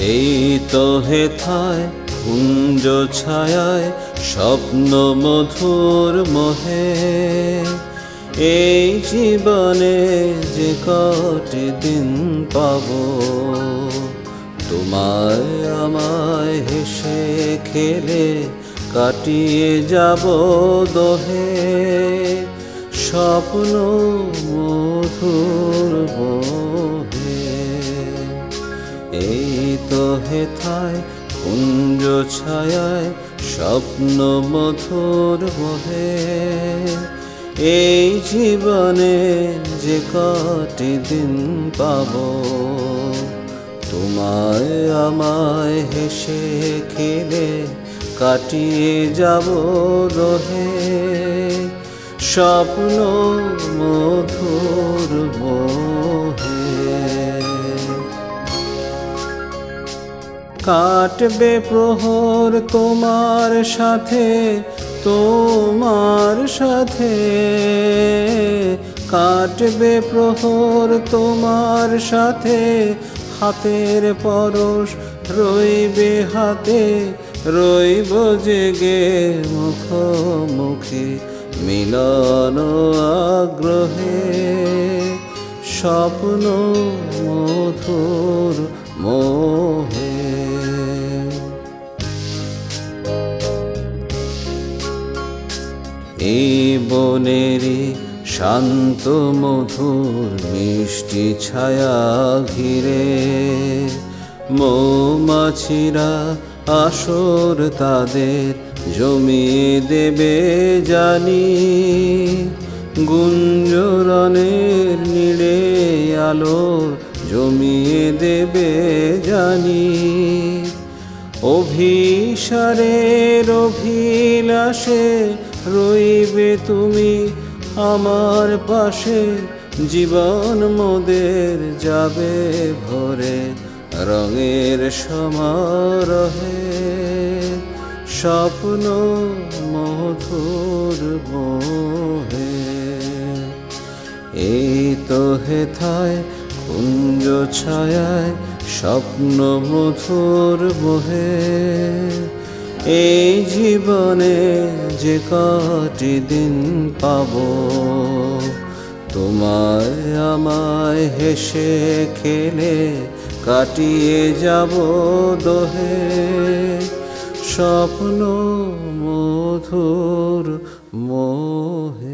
এই তো হেথায় কুঞ্জ ছায়ায় স্বপ্ন মধুর মোহে, এই জীবনে যে কটি দিন পাবো, তোমায় আমায় হেসে খেলে কাটিয়ে যাব দোহে, স্বপ্ন মধুর মোহে। এই তো হেথায় কুঞ্জ ছায়ায় স্বপ্ন মধুর মোহে, এই জীবনে যে কটি দিন পাবো, তোমায় আমায় হেসে খেলে কাটিয়ে যাব রহে, স্বপ্ন মধুর মোহে। কাটবে প্রহর তোমার সাথে, তোমার সাথে কাটবে প্রহর তোমার সাথে, হাতের পরশ রইবে হাতে, রইব জেগে মুখোমুখি মিলন আগ্রহে, স্বপ্ন মধুর মোহে। এই বনেরই শান্ত মধুর মিষ্টি ছায়া ঘিরে, মৌমাছিরা আসর তাদের জমিয়ে দেবে জানি, গুঞ্জরণের নীড়ে আলো জমিয়ে দেবে জানি, অভিসারের অভিলাষে রইবে তুমি আমার পাশে, জীবন মোদের যাবে ভরে রঙের সমারোহে, স্বপ্ন মধুর মোহে। এই তো হেথায় কুঞ্জ ছায়ায় স্বপ্ন মধুর মোহে, এই জীবনে যে কটি দিন পাবো, তোমায় আমায় হেসে খেলে কাটিয়ে যাব দোহে, স্বপ্ন মধুর মোহে।